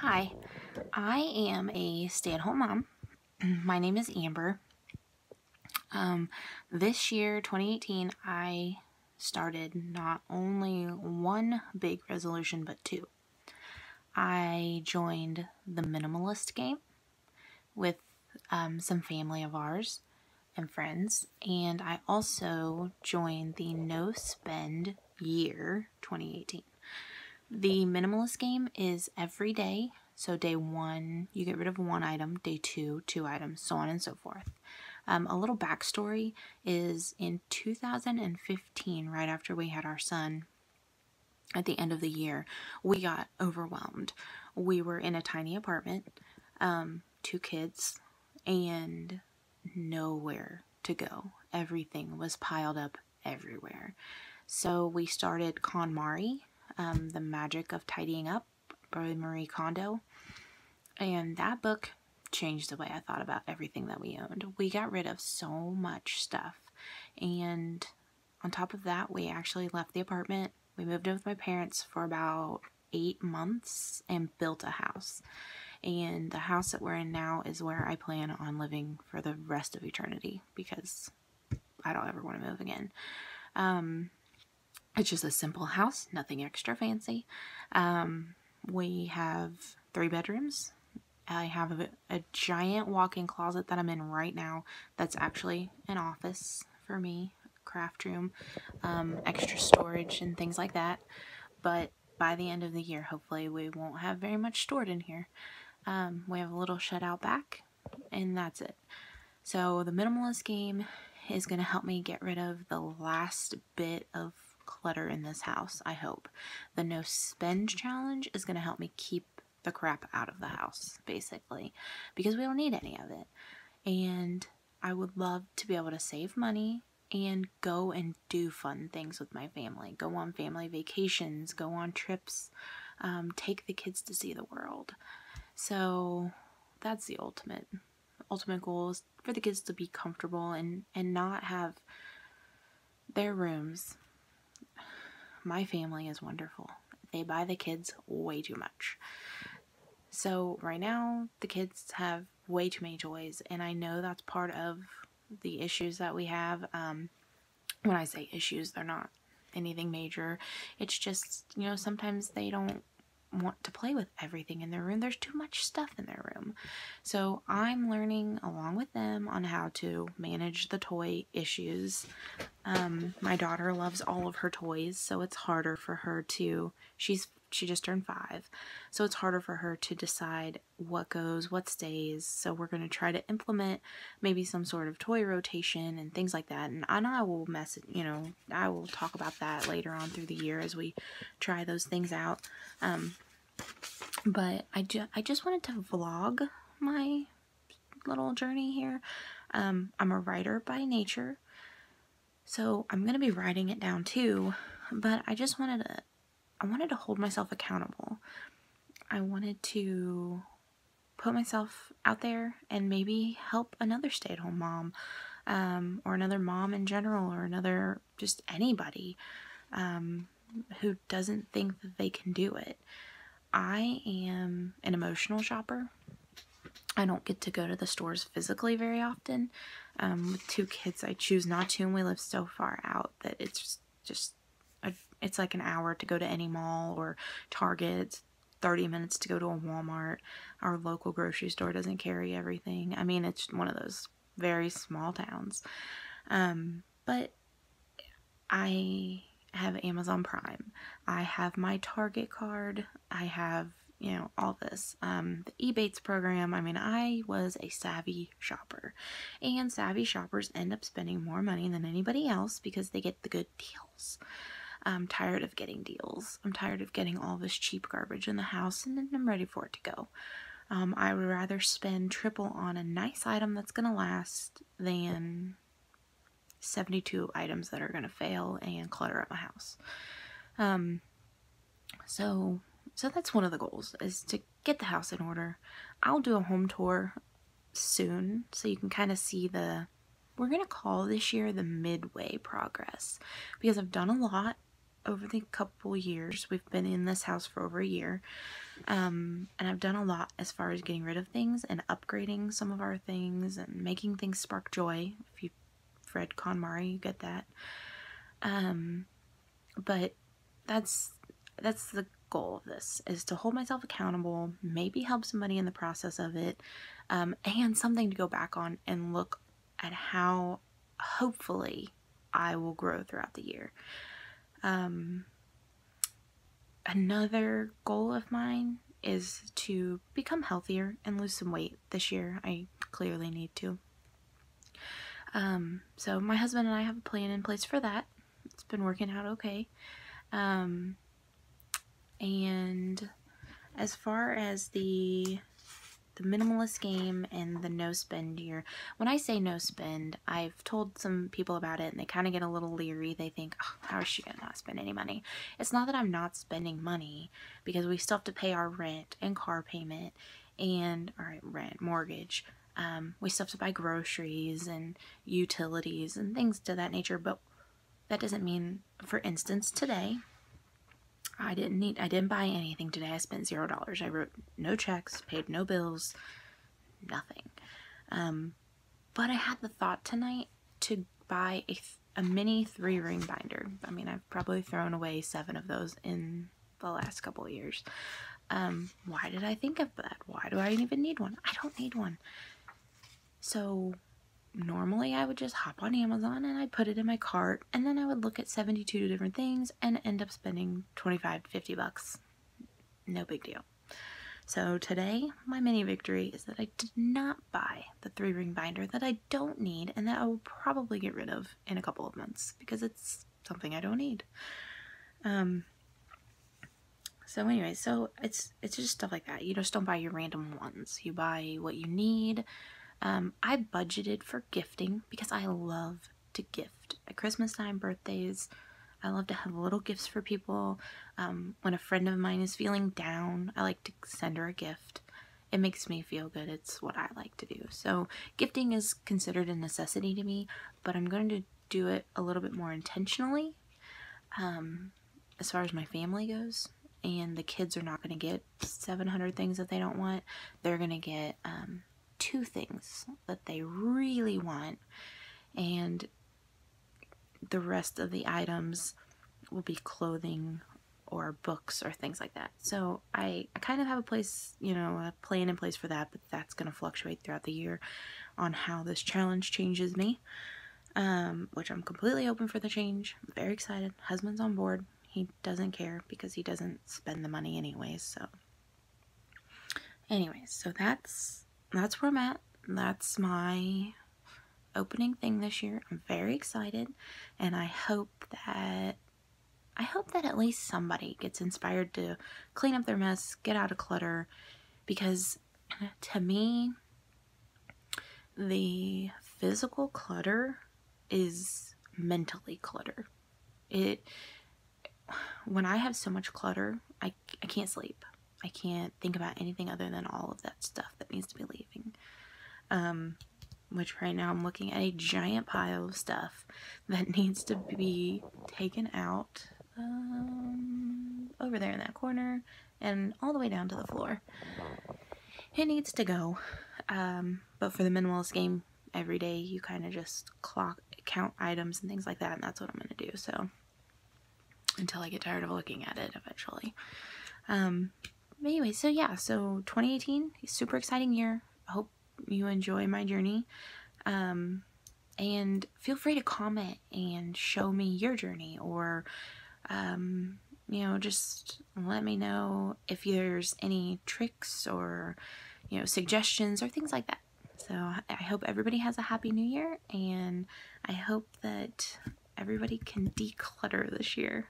Hi, I am a stay-at-home mom. My name is Amber. This year, 2018, I started not only one big resolution, but two. I joined the minimalist game with some family of ours and friends, and I also joined the no spend year 2018. The minimalist game is every day. So day one, you get rid of one item. Day two, two items, so on and so forth. A little backstory is in 2015, right after we had our son, at the end of the year, we got overwhelmed. We were in a tiny apartment, two kids, and nowhere to go. Everything was piled up everywhere. So we started KonMari, The Magic of Tidying Up by Marie Kondo. And that book changed the way I thought about everything that we owned. We got rid of so much stuff. And on top of that, we actually left the apartment. We moved in with my parents for about 8 months and built a house. And the house that we're in now is where I plan on living for the rest of eternity because I don't ever want to move again. It's just a simple house, nothing extra fancy. We have 3 bedrooms. I have a giant walk-in closet that I'm in right now that's actually an office for me, craft room, extra storage and things like that. But by the end of the year, hopefully we won't have very much stored in here. We have a little shed out back, and that's it. So the minimalist game is going to help me get rid of the last bit of clutter in this house, I hope. The no spend challenge is going to help me keep the crap out of the house, basically, because we don't need any of it. And I would love to be able to save money and go and do fun things with my family. Go on family vacations, go on trips, take the kids to see the world. So that's the ultimate goal, is for the kids to be comfortable and not have their rooms. My family is wonderful. They buy the kids way too much. So right now, the kids have way too many toys, and I know that's part of the issues that we have. When I say issues, they're not anything major. It's just, sometimes they don't want to play with everything in their room. There's too much stuff in their room. So I'm learning along with them on how to manage the toy issues. My daughter loves all of her toys, so it's harder for her to, she just turned 5, so it's harder for her to decide what goes, what stays. So we're going to try to implement maybe some sort of toy rotation and things like that. And I will I will talk about that later on through the year as we try those things out. But I just wanted to vlog my little journey here. I'm a writer by nature, so I'm going to be writing it down too, but I wanted to hold myself accountable. I wanted to put myself out there and maybe help another stay-at-home mom, or another mom in general, or another, just anybody who doesn't think that they can do it. I am an emotional shopper. I don't get to go to the stores physically very often. With 2 kids, I choose not to, and we live so far out that it's just it's like an hour to go to any mall or Target. It's 30 minutes to go to a Walmart. Our local grocery store doesn't carry everything. I mean, it's one of those very small towns. But I have Amazon Prime. I have my Target card. I have, all this. The Ebates program. I mean, I was a savvy shopper. And savvy shoppers end up spending more money than anybody else because they get the good deals. I'm tired of getting deals. I'm tired of getting all this cheap garbage in the house, and then I'm ready for it to go. I would rather spend triple on a nice item that's going to last than 72 items that are going to fail and clutter up my house. So that's one of the goals, is to get the house in order. I'll do a home tour soon, so you can kind of see we're going to call this year the midway progress, because I've done a lot over the couple years, we've been in this house for over a year, and I've done a lot as far as getting rid of things and upgrading some of our things and making things spark joy. If you've read KonMari, you get that. But that's the goal of this, is to hold myself accountable, maybe help somebody in the process of it, and something to go back on and look at how hopefully I will grow throughout the year. Another goal of mine is to become healthier and lose some weight this year. I clearly need to. So my husband and I have a plan in place for that. It's been working out okay. And as far as the minimalist game and the no spend year, when I say no spend, I've told some people about it and they kind of get a little leery. They think, oh, how is she gonna not spend any money? It's not that I'm not spending money, because we still have to pay our rent and car payment and mortgage. We still have to buy groceries and utilities and things to that nature, but that doesn't mean, for instance, today I didn't buy anything today. I spent $0. I wrote no checks, paid no bills, nothing. But I had the thought tonight to buy a mini 3-ring binder. I mean, I've probably thrown away 7 of those in the last couple of years. Why did I think of that? Why do I even need one? I don't need one. So normally I would just hop on Amazon and I'd put it in my cart, and then I would look at 72 different things and end up spending $25 to $50. No big deal. So today, my mini victory is that I did not buy the 3-ring binder that I don't need and that I will probably get rid of in a couple of months because it's something I don't need. So anyway, so it's just stuff like that. You just don't buy your random ones. You buy what you need. I budgeted for gifting because I love to gift. At Christmas time, birthdays, I love to have little gifts for people. When a friend of mine is feeling down, I like to send her a gift. It makes me feel good. It's what I like to do. So gifting is considered a necessity to me, but I'm going to do it a little bit more intentionally as far as my family goes. And the kids are not going to get 700 things that they don't want. They're going to get 2 things that they really want, and the rest of the items will be clothing or books or things like that. So I kind of have a plan in place for that, but that's going to fluctuate throughout the year on how this challenge changes me, which I'm completely open for the change. I'm very excited. Husband's on board. He doesn't care because he doesn't spend the money anyways. So anyways, so that's where I'm at. That's my opening thing this year. I'm very excited, and I hope that at least somebody gets inspired to clean up their mess, get out of clutter, because to me, the physical clutter is mentally clutter. When I have so much clutter, I can't sleep. I can't think about anything other than all of that stuff that needs to be leaving. Which right now I'm looking at a giant pile of stuff that needs to be taken out over there in that corner and all the way down to the floor. It needs to go. But for the minimalist game, every day you kind of just count items and things like that, and that's what I'm going to do. So until I get tired of looking at it eventually. Anyway, so yeah, so 2018, super exciting year. I hope you enjoy my journey. And feel free to comment and show me your journey, or, just let me know if there's any tricks or, suggestions or things like that. So I hope everybody has a happy new year, and I hope that everybody can declutter this year.